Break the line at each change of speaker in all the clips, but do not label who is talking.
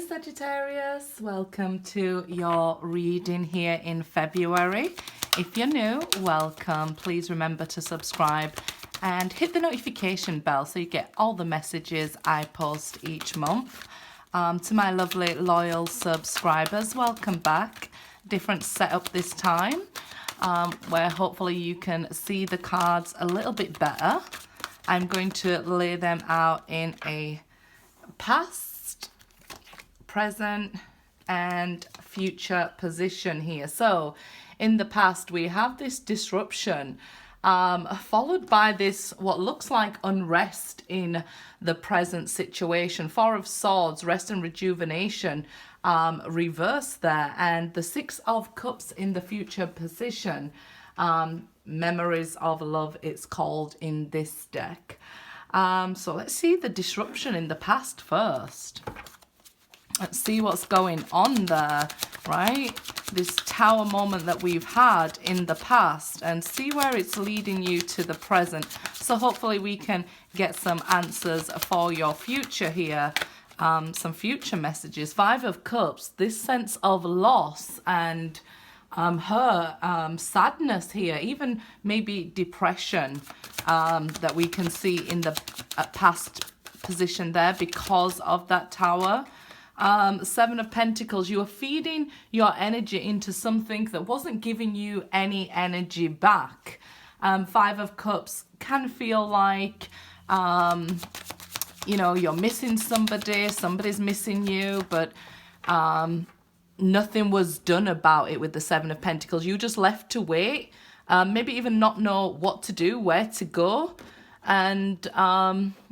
Sagittarius, welcome to your reading here in February. If you're new, welcome. Please remember to subscribe and hit the notification bell so you get all the messages I post each month. To my lovely loyal subscribers, welcome back. Different setup this time, where hopefully you can see the cards a little bit better. I'm going to lay them out in a past, present and future position here. So in the past we have this disruption followed by this what looks like unrest in the present situation. Four of Swords, rest and rejuvenation, reversed there, and the Six of Cups in the future position. Memories of love, it's called in this deck. So let's see the disruption in the past first. Let's see what's going on there, right? This Tower moment that we've had in the past, and see where it's leading you to the present. So hopefully we can get some answers for your future here, some future messages. Five of Cups, this sense of loss and sadness here, even maybe depression that we can see in the past position there because of that Tower. Seven of Pentacles, you are feeding your energy into something that wasn't giving you any energy back. Five of Cups can feel like, you know, you're missing somebody, somebody's missing you, but nothing was done about it with the Seven of Pentacles. You just left to wait, maybe even not know what to do, where to go, and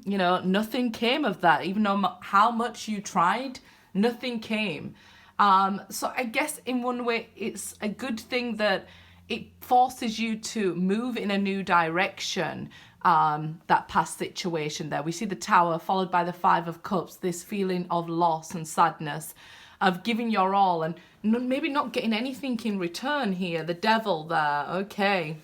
you know, nothing came of that. Even no how much you tried, nothing came. So I guess in one way it's a good thing that it forces you to move in a new direction. That past situation there, we see the Tower followed by the Five of Cups, this feeling of loss and sadness, of giving your all and maybe not getting anything in return here. The Devil there, okay.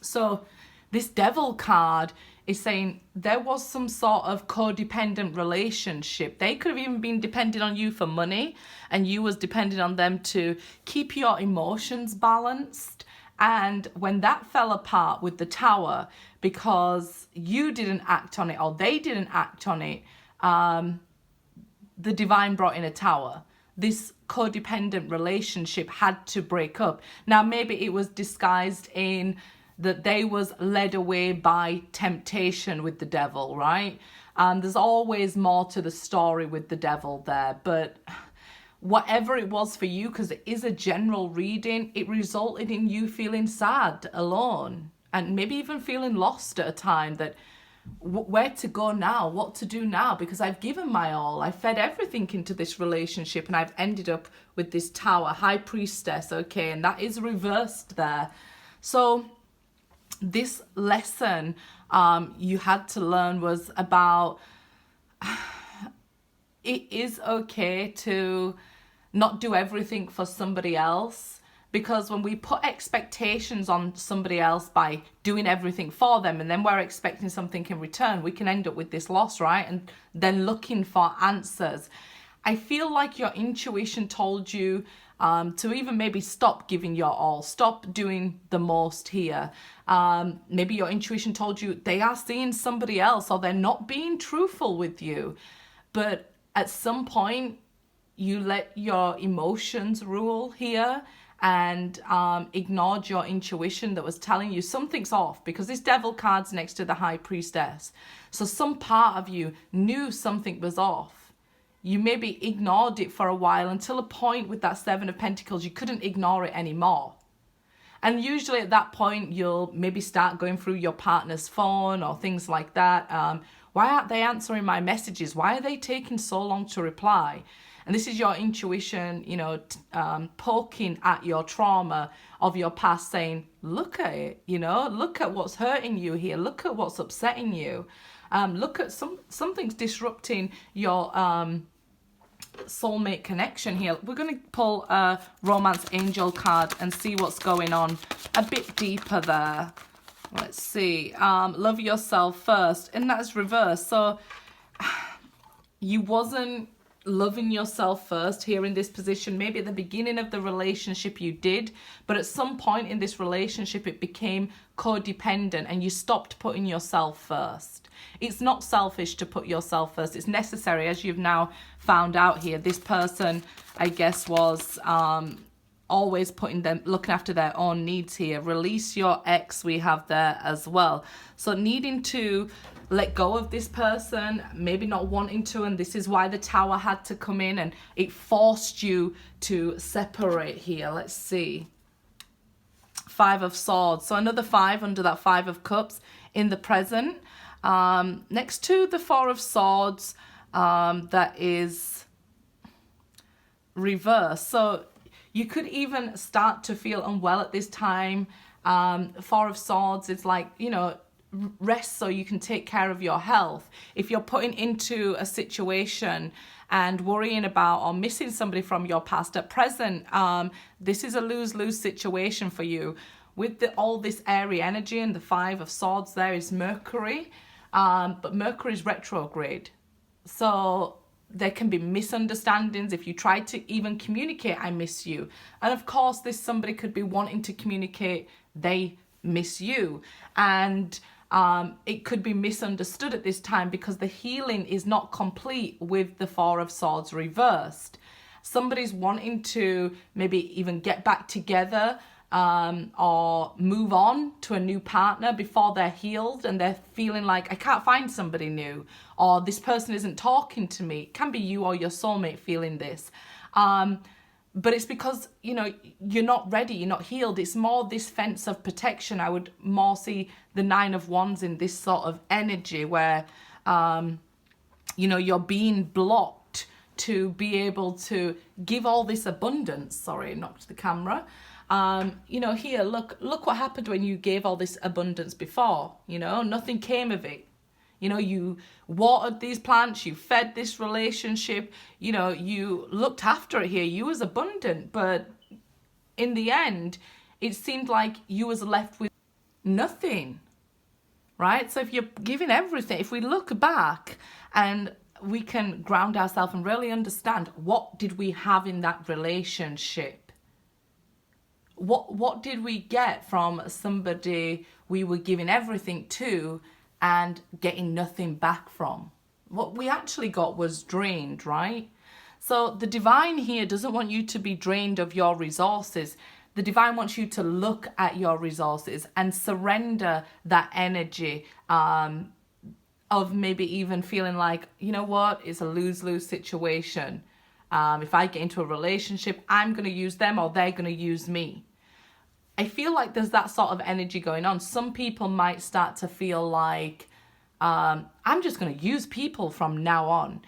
So this Devil card is saying there was some sort of codependent relationship. They could have even been dependent on you for money, and you was dependent on them to keep your emotions balanced. And when that fell apart with the Tower, because you didn't act on it or they didn't act on it, the divine brought in a Tower. This codependent relationship had to break up. Now, maybe it was disguised in that they was led away by temptation with the Devil, right? There's always more to the story with the Devil there. But whatever it was for you, because it is a general reading, it resulted in you feeling sad, alone, and maybe even feeling lost at a time, that where to go now, what to do now, because I've given my all, I fed everything into this relationship, and I've ended up with this Tower, High Priestess, okay, and that is reversed there. So this lesson you had to learn was about it is okay to not do everything for somebody else. Because when we put expectations on somebody else by doing everything for them, and then we're expecting something in return, we can end up with this loss, right? And then looking for answers. I feel like your intuition told you to even maybe stop giving your all, stop doing the most here. Maybe your intuition told you they are seeing somebody else, or they're not being truthful with you. But at some point, you let your emotions rule here, and ignored your intuition that was telling you something's off, because this Devil card's next to the High Priestess. So some part of you knew something was off. You maybe ignored it for a while, until a point with that Seven of Pentacles, you couldn't ignore it anymore. And usually at that point, you'll maybe start going through your partner's phone or things like that. Why aren't they answering my messages? Why are they taking so long to reply? And this is your intuition, you know, poking at your trauma of your past, saying, look at it, you know, look at what's hurting you here. Look at what's upsetting you. Look at something's disrupting your soulmate connection here. We're going to pull a Romance Angel card and see what's going on a bit deeper there. Let's see. Love yourself first. And that's reversed. So you wasn't loving yourself first here in this position. Maybe at the beginning of the relationship you did, but at some point in this relationship it became codependent and you stopped putting yourself first. It's not selfish to put yourself first. It's necessary, as you've now found out here. This person, I guess, was always looking after their own needs here. Release your ex, we have there as well. So needing to let go of this person, maybe not wanting to, and this is why the Tower had to come in and it forced you to separate here. Let's see. 5 of Swords. So another 5 under that 5 of Cups in the present. Next to the 4 of Swords, that is reversed. So you could even start to feel unwell at this time. 4 of Swords is like, you know, rest so you can take care of your health. If you're putting into a situation and worrying about or missing somebody from your past at present, this is a lose-lose situation for you. With all this airy energy and the 5 of Swords, there is Mercury, but Mercury is retrograde. So there can be misunderstandings if you try to even communicate, I miss you. And of course, this somebody could be wanting to communicate, they miss you. And it could be misunderstood at this time because the healing is not complete with the 4 of Swords reversed. Somebody's wanting to maybe even get back together or move on to a new partner before they're healed and they're feeling like, I can't find somebody new, or this person isn't talking to me. It can be you or your soulmate feeling this. But it's because, you know, you're not ready, you're not healed. It's more this fence of protection. I would more see the 9 of Wands in this sort of energy where, you know, you're being blocked to be able to give all this abundance. Sorry, knocked the camera. You know, here, look what happened when you gave all this abundance before. You know, nothing came of it. You know, you watered these plants, you fed this relationship, you know, you looked after it here. You was abundant, but in the end, it seemed like you was left with nothing, right? So if you're giving everything, if we look back and we can ground ourselves and really understand, what did we have in that relationship? What did we get from somebody we were giving everything to and getting nothing back from? What we actually got was drained, right? So the divine here doesn't want you to be drained of your resources. The divine wants you to look at your resources and surrender that energy of maybe even feeling like, you know what, it's a lose-lose situation. If I get into a relationship, I'm going to use them or they're going to use me. I feel like there's that sort of energy going on. Some people might start to feel like, I'm just going to use people from now on.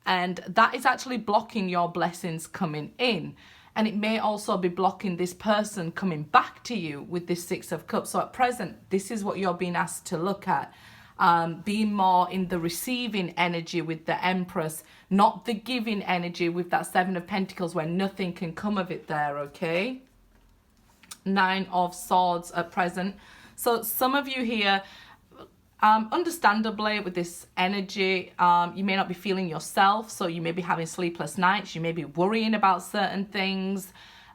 And that is actually blocking your blessings coming in. And it may also be blocking this person coming back to you with this 6 of Cups. So at present, this is what you're being asked to look at. Being more in the receiving energy with the Empress, not the giving energy with that 7 of Pentacles where nothing can come of it there, okay? 9 of Swords at present. So some of you here, understandably with this energy, you may not be feeling yourself. So you may be having sleepless nights. You may be worrying about certain things.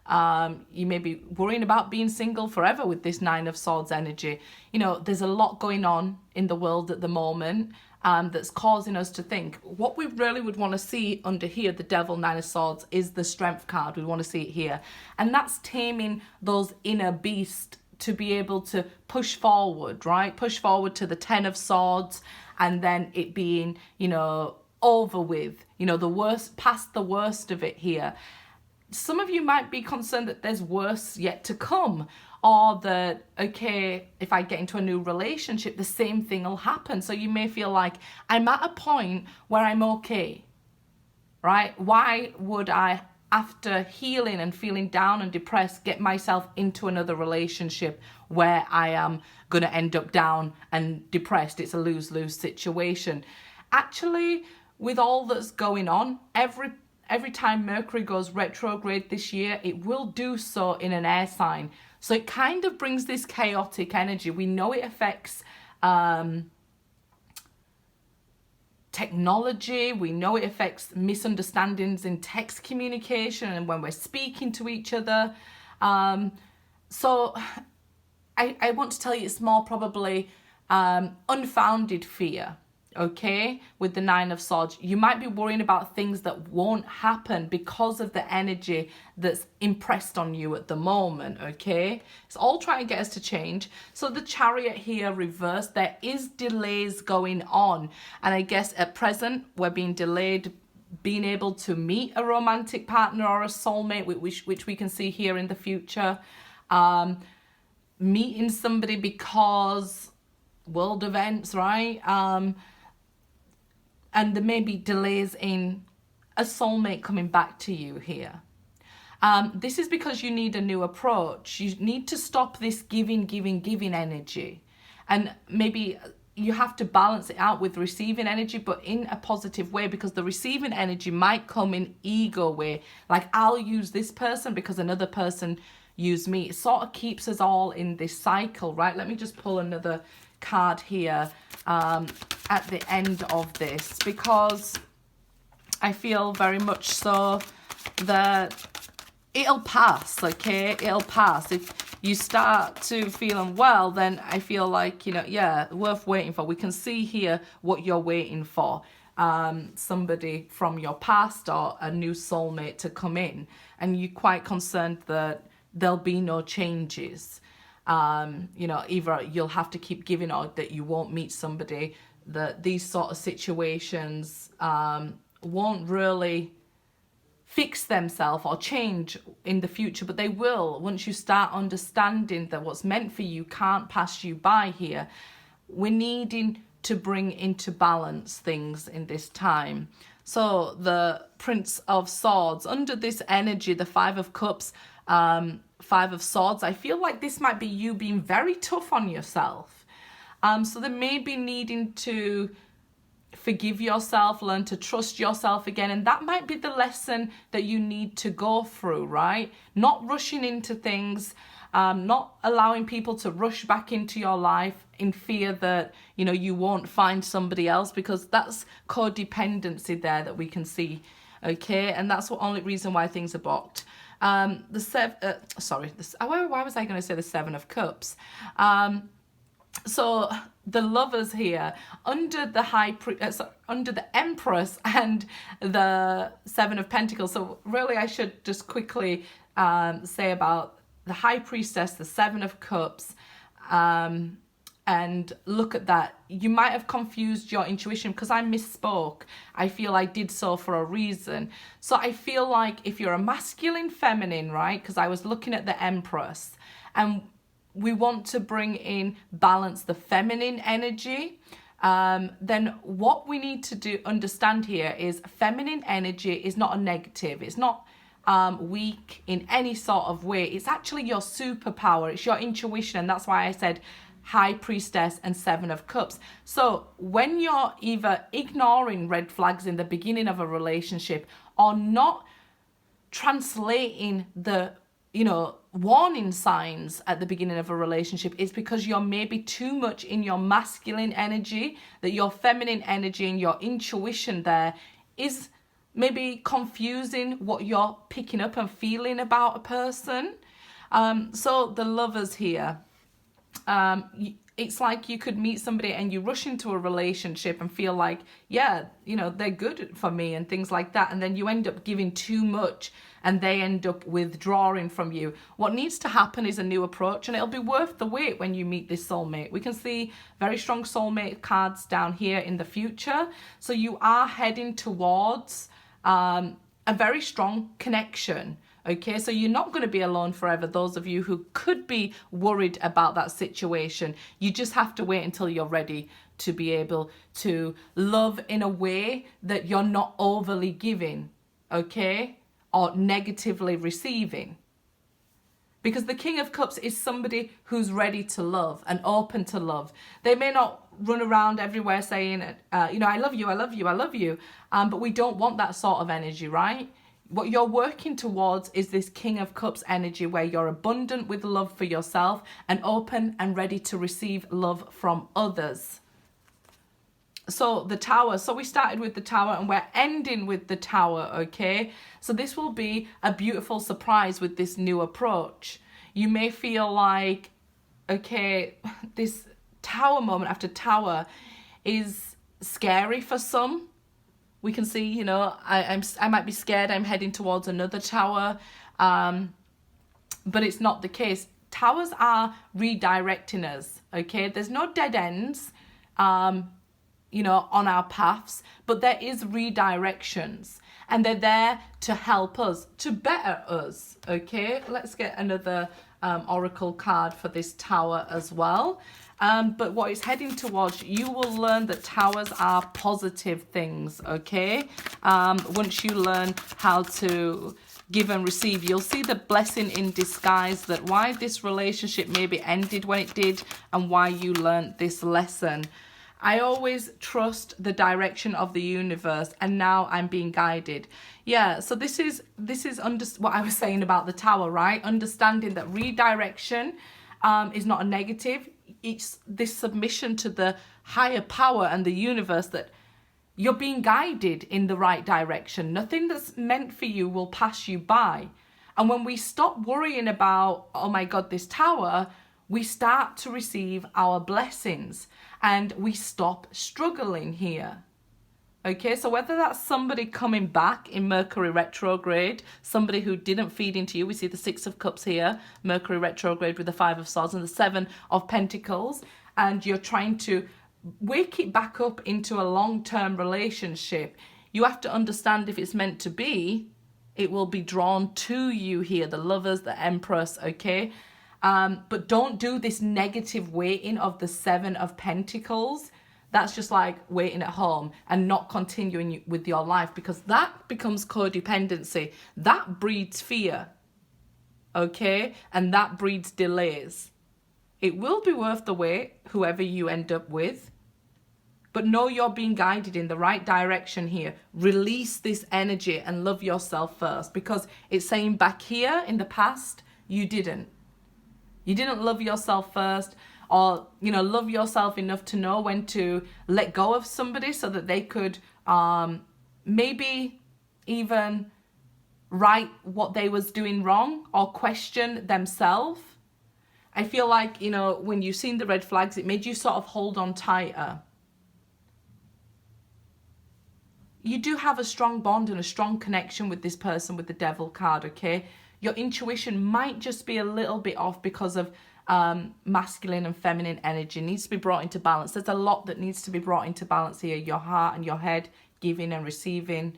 You may be worrying about being single forever with this 9 of Swords energy. You know, there's a lot going on in the world at the moment that's causing us to think. What we really would want to see under here, the Devil, 9 of Swords, is the Strength card. We want to see it here. And that's taming those inner beasts to be able to push forward, right? Push forward to the 10 of Swords and then it being, you know, over with, you know, the worst, past the worst of it here. Some of you might be concerned that there's worse yet to come, or that, okay, if I get into a new relationship, the same thing will happen. So you may feel like, I'm at a point where I'm okay, right? Why would I, after healing and feeling down and depressed, get myself into another relationship where I am going to end up down and depressed? It's a lose-lose situation. Actually, with all that's going on, every time Mercury goes retrograde this year, it will do so in an air sign. So it kind of brings this chaotic energy. We know it affects technology. We know it affects misunderstandings in text communication and when we're speaking to each other. So I want to tell you it's more probably unfounded fear, okay, with the Nine of Swords. You might be worrying about things that won't happen because of the energy that's impressed on you at the moment, okay? It's all trying to get us to change. So the Chariot here reversed, there is delays going on. And I guess at present, we're being delayed being able to meet a romantic partner or a soulmate, which we can see here in the future. Meeting somebody because world events, right? And there may be delays in a soulmate coming back to you here. This is because you need a new approach. You need to stop this giving energy. And maybe you have to balance it out with receiving energy, but in a positive way, because the receiving energy might come in ego way. Like, I'll use this person because another person used me. It sort of keeps us all in this cycle, right? Let me just pull another card here at the end of this, because I feel very much so that it'll pass, okay? It'll pass. If you start to feel unwell, then I feel like, you know, yeah, worth waiting for. We can see here what you're waiting for. Somebody from your past or a new soulmate to come in, and you're quite concerned that there'll be no changes. You know, either you'll have to keep giving or that you won't meet somebody, that these sort of situations won't really fix themselves or change in the future, but they will once you start understanding that what's meant for you can't pass you by here. We're needing to bring into balance things in this time. So the Prince of Swords, under this energy, the Five of Cups, Five of Swords, I feel like this might be you being very tough on yourself. So there may be needing to forgive yourself, learn to trust yourself again, and that might be the lesson that you need to go through, right? Not rushing into things, not allowing people to rush back into your life in fear that, you know, you won't find somebody else, because that's codependency there that we can see, okay? And that's the only reason why things are blocked. Why was I going to say the Seven of Cups? So the Lovers here, under the Empress and the Seven of Pentacles. So really I should just quickly say about the High Priestess, the Seven of Cups, and look at that. You might have confused your intuition, because I misspoke. I feel I did so for a reason. So I feel like if you're a masculine, feminine, right? Because I was looking at the Empress, and we want to bring in balance, the feminine energy. Then what we need to understand here is feminine energy is not a negative. It's not weak in any sort of way. It's actually your superpower. It's your intuition. And that's why I said High Priestess and Seven of Cups. So when you're either ignoring red flags in the beginning of a relationship or not translating the, you know, warning signs at the beginning of a relationship, is because you're maybe too much in your masculine energy, that your feminine energy and your intuition there is maybe confusing what you're picking up and feeling about a person. So the Lovers here, it's like you could meet somebody and you rush into a relationship and feel like, yeah, you know, they're good for me and things like that. And then you end up giving too much and they end up withdrawing from you. What needs to happen is a new approach, and it'll be worth the wait when you meet this soulmate. We can see very strong soulmate cards down here in the future. So you are heading towards a very strong connection. Okay, so you're not going to be alone forever. Those of you who could be worried about that situation, you just have to wait until you're ready to be able to love in a way that you're not overly giving, okay, or negatively receiving. Because the King of Cups is somebody who's ready to love and open to love. They may not run around everywhere saying, you know, I love you, I love you, I love you. But we don't want that sort of energy, right? What you're working towards is this King of Cups energy, where you're abundant with love for yourself and open and ready to receive love from others. So the Tower, so we started with the Tower and we're ending with the Tower, okay? So this will be a beautiful surprise with this new approach. You may feel like, okay, this Tower moment after Tower is scary for some. We can see, you know, I might be scared I'm heading towards another Tower, but it's not the case. Towers are redirecting us, okay? There's no dead ends, you know, on our paths, but there is redirections, and they're there to help us, to better us, okay? Let's get another oracle card for this Tower as well. But what it's heading towards, you will learn that Towers are positive things, okay? Once you learn how to give and receive, you'll see the blessing in disguise, that why this relationship maybe ended when it did and why you learned this lesson. I always trust the direction of the universe, and now I'm being guided. Yeah, so this is what I was saying about the Tower, right? Understanding that redirection is not a negative. It's this submission to the higher power and the universe, that you're being guided in the right direction. Nothing that's meant for you will pass you by. And when we stop worrying about, oh my God, this Tower, we start to receive our blessings and we stop struggling here. Okay, so whether that's somebody coming back in Mercury retrograde, somebody who didn't feed into you, we see the Six of Cups here, Mercury retrograde with the Five of Swords and the Seven of Pentacles, and you're trying to wake it back up into a long-term relationship, you have to understand if it's meant to be, it will be drawn to you here, the Lovers, the Empress, okay? But don't do this negative waiting of the Seven of Pentacles. That's just like waiting at home and not continuing with your life, because that becomes codependency. That breeds fear, okay? And that breeds delays. It will be worth the wait, whoever you end up with. But know you're being guided in the right direction here. Release this energy and love yourself first, because it's saying back here in the past, you didn't. You didn't love yourself first, or, you know, love yourself enough to know when to let go of somebody so that they could maybe even right what they was doing wrong or question themselves. I feel like, you know, when you've seen the red flags, it made you sort of hold on tighter. You do have a strong bond and a strong connection with this person with the Devil card, okay? Your intuition might just be a little bit off because of masculine and feminine energy. It needs to be brought into balance. There's a lot that needs to be brought into balance here. Your heart and your head, giving and receiving.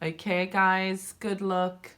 Okay, guys, good luck.